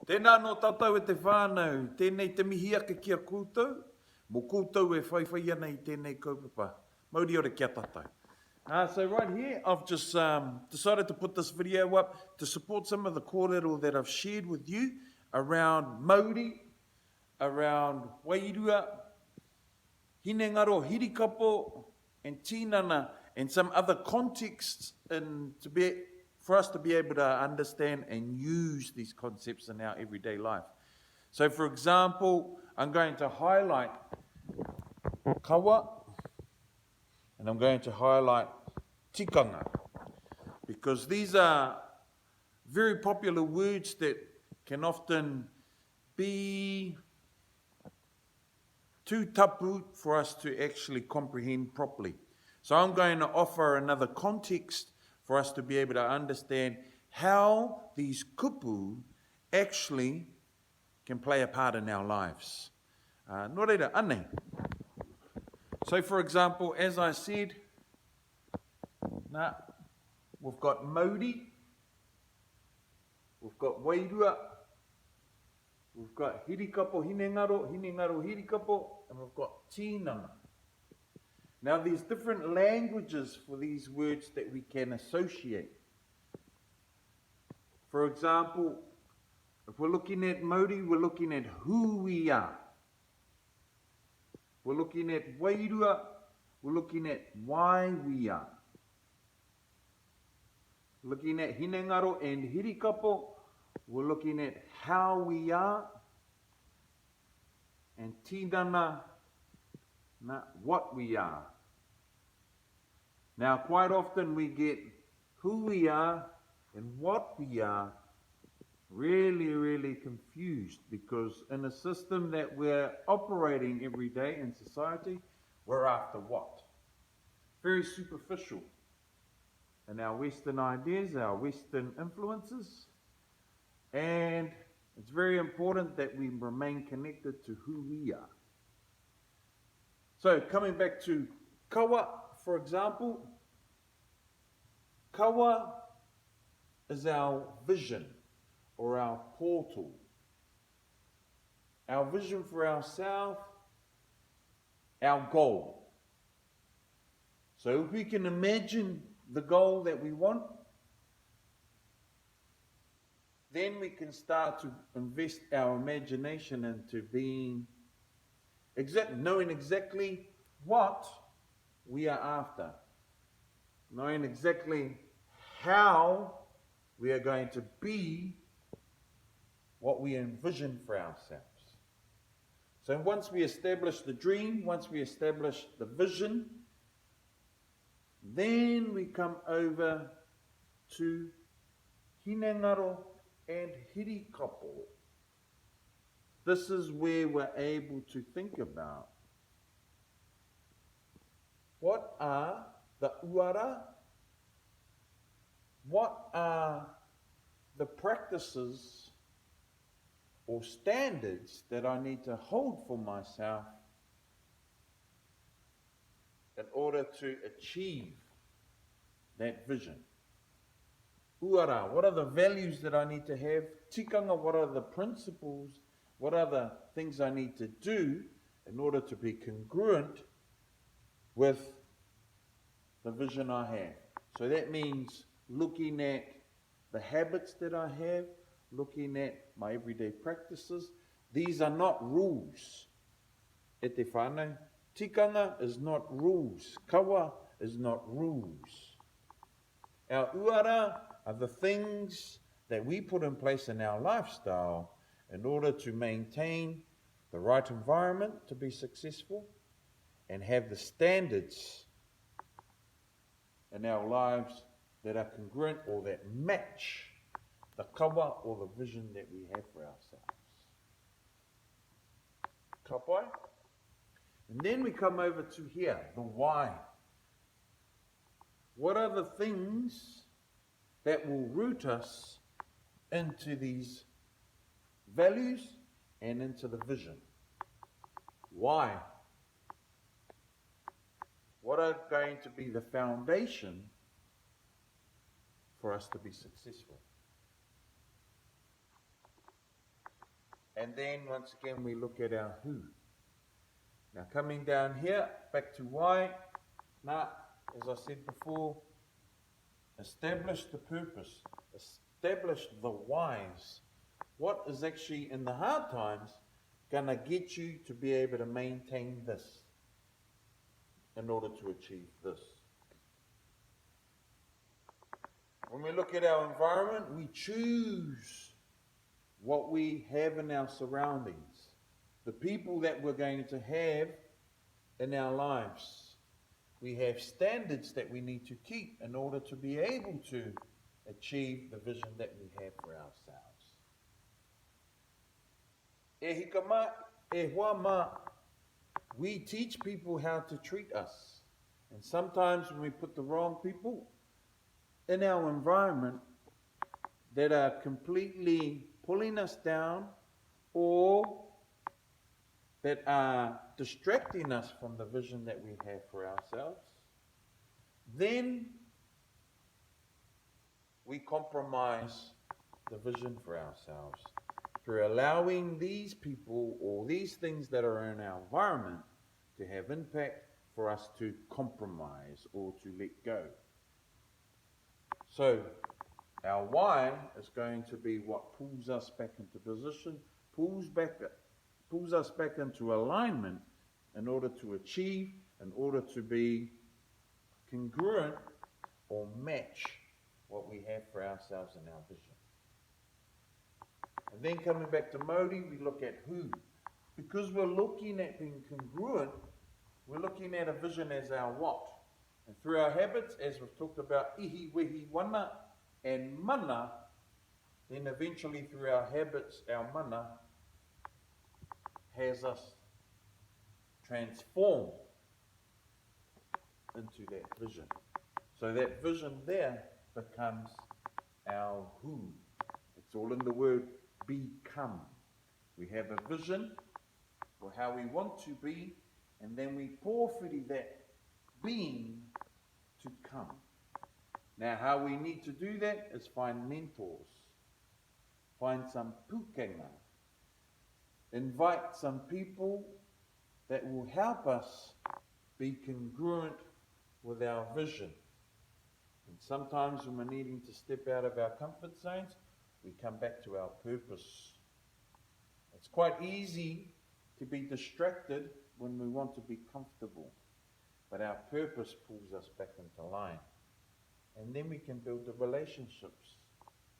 Tēnā no tātou e te whānau, tēnei te mihi ake kia koutou, mo koutou e whaiwhai ana I tēnei kaupapa. Mauri ore kia tātou. So right here, I've just decided to put this video up to support some of the kōrero that I've shared with you around Māori, around Wairua, Hinengaro, Hirikapo, and Tinana, and some other contexts for us to be able to understand and use these concepts in our everyday life. So for example, I'm going to highlight Kawa, and I'm going to highlight Tikanga, because these are very popular words that can often be too tapu for us to actually comprehend properly. So I'm going to offer another context for us to be able to understand how these kupu actually can play a part in our lives. Nō reira, ane. So for example, as I said, we've got Māori, we've got Wairua, we've got Hirikapo, Hinengaro, Hirikapo, and we've got Tinana. Now there's different languages for these words that we can associate. For example, if we're looking at Māori, we're looking at who we are. We're looking at Wairua, we're looking at why we are. Looking at Hinengaro and Hirikapo, we're looking at how we are. And Tinana, what we are. Now, quite often we get who we are and what we are really confused, because in a system that we're operating every day in society, we're after what? Very superficial. And our Western ideas, our Western influences, and it's very important that we remain connected to who we are. So coming back to Kawa, for example, Kawa is our vision or our portal. Our vision for ourselves, our goal. So if we can imagine the goal that we want, then we can start to invest our imagination into knowing exactly what we are after, knowing exactly how we are going to be what we envision for ourselves. So once we establish the dream, once we establish the vision, then we come over to Hinengaro and Hirikapo. This is where we're able to think about what are the uara, what are the practices or standards that I need to hold for myself in order to achieve that vision. Uara, what are the values that I need to have? Tikanga, what are the principles? What are the things I need to do in order to be congruent with the vision I have? So that means looking at the habits that I have, looking at my everyday practices. These are not rules. E te whānau, tikanga is not rules. Kawa is not rules. Our uara are the things that we put in place in our lifestyle in order to maintain the right environment to be successful and have the standards in our lives that are congruent or that match the kawa or the vision that we have for ourselves. Ka pai? And then we come over to here, the why. What are the things that will root us into these values and into the vision? Why? What are going to be the foundation for us to be successful? And then once again we look at our who. Now coming down here, back to why. Now, as I said before, establish the purpose, establish the whys. What is actually in the hard times gonna get you to be able to maintain this in order to achieve this? When we look at our environment, we choose what we have in our surroundings, the people that we're going to have in our lives. We have standards that we need to keep in order to be able to achieve the vision that we have for ourselves. E hikama, e huama, we teach people how to treat us. And sometimes when we put the wrong people in our environment that are completely pulling us down or that are distracting us from the vision that we have for ourselves, then we compromise the vision for ourselves through allowing these people or these things that are in our environment to have impact for us to compromise or to let go. So our why is going to be what pulls us back into position, pulls us back into alignment in order to achieve, in order to be congruent or match what we have for ourselves in our vision. And then coming back to Modi, we look at who. Because we're looking at being congruent, we're looking at a vision as our what. And through our habits, as we've talked about ihi, wehi, wana, and mana, then eventually through our habits, our mana has us transformed into that vision. So that vision there becomes our who. It's all in the word become. We have a vision for how we want to be, and then we porphyry that being to come. Now, how we need to do that is find mentors, find some Tikanga, invite some people that will help us be congruent with our vision. And sometimes when we're needing to step out of our comfort zones, we come back to our purpose. It's quite easy to be distracted when we want to be comfortable, but our purpose pulls us back into line. And then we can build the relationships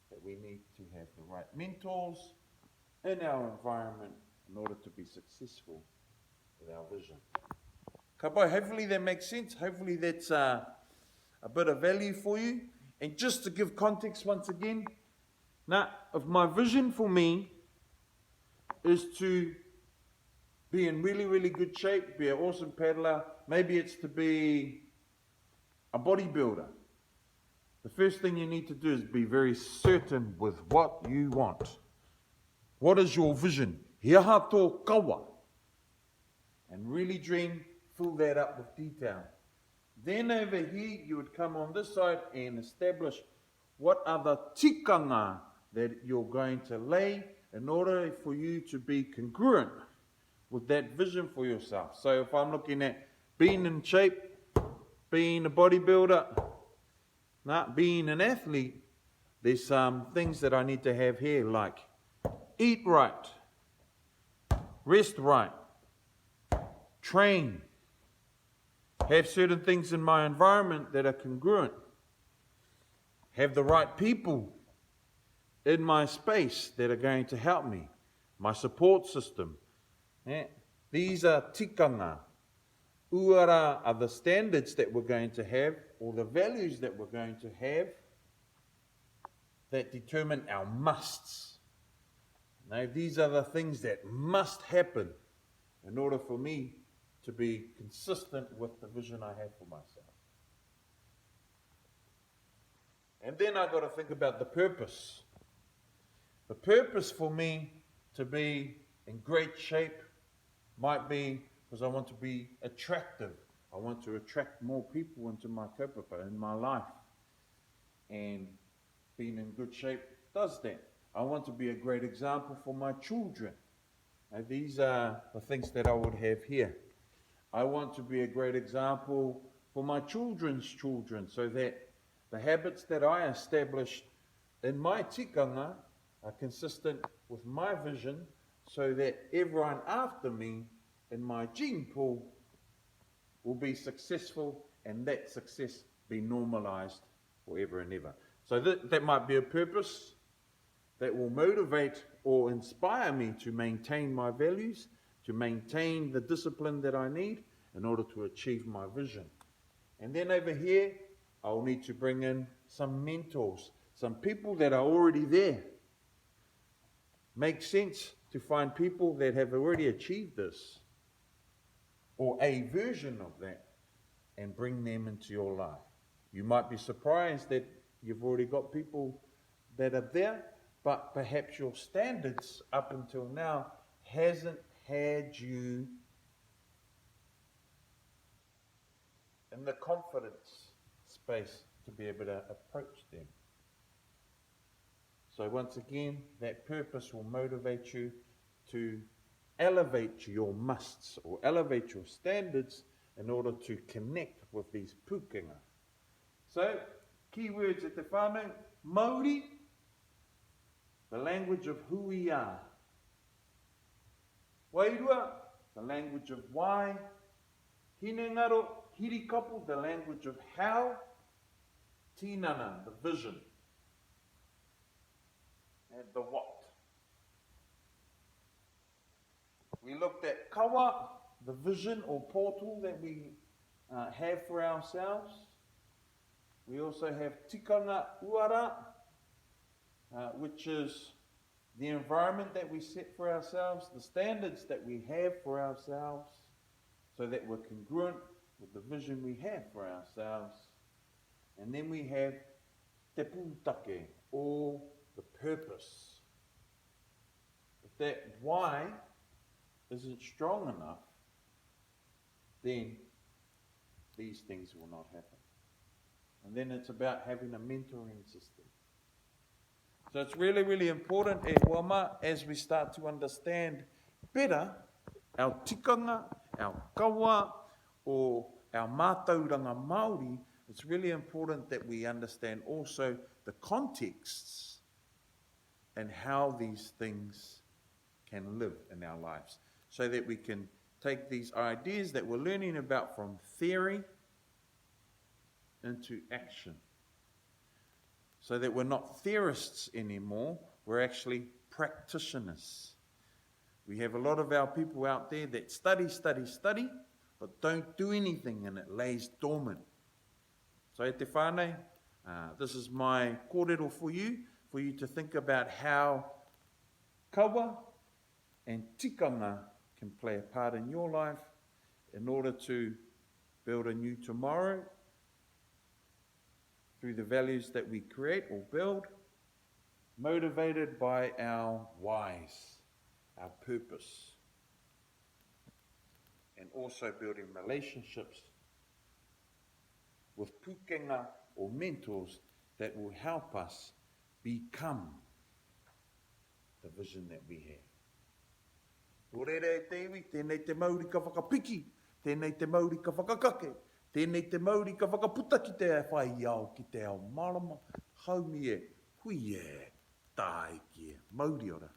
that we need to have the right mentors in our environment in order to be successful with our vision. Kawa, hopefully that makes sense. Hopefully that's a bit of value for you. And just to give context once again, now, if my vision for me is to be in really, really good shape, be an awesome paddler, maybe it's to be a bodybuilder. The first thing you need to do is be very certain with what you want. What is your vision? Hiaha tō kawa. And really dream, fill that up with detail. Then over here, you would come on this side and establish what are the tikanga that you're going to lay in order for you to be congruent with that vision for yourself. So if I'm looking at being in shape, being a bodybuilder, being an athlete, there's some things that I need to have here, like eat right, rest right, train, have certain things in my environment that are congruent, have the right people in my space that are going to help me, my support system. These are tikanga. Uara are the standards that we're going to have, or the values that we're going to have, that determine our musts. Now, these are the things that must happen in order for me to be consistent with the vision I have for myself. And then I've got to think about the purpose. The purpose for me to be in great shape might be because I want to be attractive. I want to attract more people into my kaupapa, in my life. And being in good shape does that. I want to be a great example for my children. And these are the things that I would have here. I want to be a great example for my children's children, so that the habits that I established in my tikanga are consistent with my vision, so that everyone after me in my gene pool will be successful, and that success be normalized forever and ever. So that might be a purpose that will motivate or inspire me to maintain my values, to maintain the discipline that I need in order to achieve my vision. And then over here, I'll need to bring in some mentors, some people that are already there. Makes sense to find people that have already achieved this, or a version of that, and bring them into your life. You might be surprised that you've already got people that are there, but perhaps your standards up until now hasn't had you in the confidence space to be able to approach them. So once again, that purpose will motivate you to elevate your musts or elevate your standards in order to connect with these pukenga. So, keywords at te whānau, Māori, the language of who we are. Wairua, the language of why. Hinengaro, hirikapu, the language of how. Tinana, the vision. And the what. We looked at Kawa, the vision or portal that we have for ourselves. We also have Tikanga Uara, which is the environment that we set for ourselves, the standards that we have for ourselves, so that we're congruent with the vision we have for ourselves. And then we have Te Pūtake, or the purpose. If that why isn't strong enough, then these things will not happen. And then it's about having a mentoring system. So it's really, really important as we start to understand better our tikanga, our kawa, or our mātauranga Māori. It's really important that we understand also the contexts and how these things can live in our lives, so that we can take these ideas that we're learning about from theory into action. So that we're not theorists anymore, we're actually practitioners. We have a lot of our people out there that study, but don't do anything, and it lays dormant. So e te whānau, this is my kōrero for you to think about how kawa and tikanga can play a part in your life in order to build a new tomorrow through the values that we create or build, motivated by our whys, our purpose, and also building relationships with pukenga or mentors that will help us become the vision that we have. Orere te iwi, tēnei te mauri ka whakapiki, tēnei te mauri ka whakakake, tēnei te mauri ka whakaputa ki te whai au ki te ao marama, haumi e, hui e, tāi ki e, mauri ora.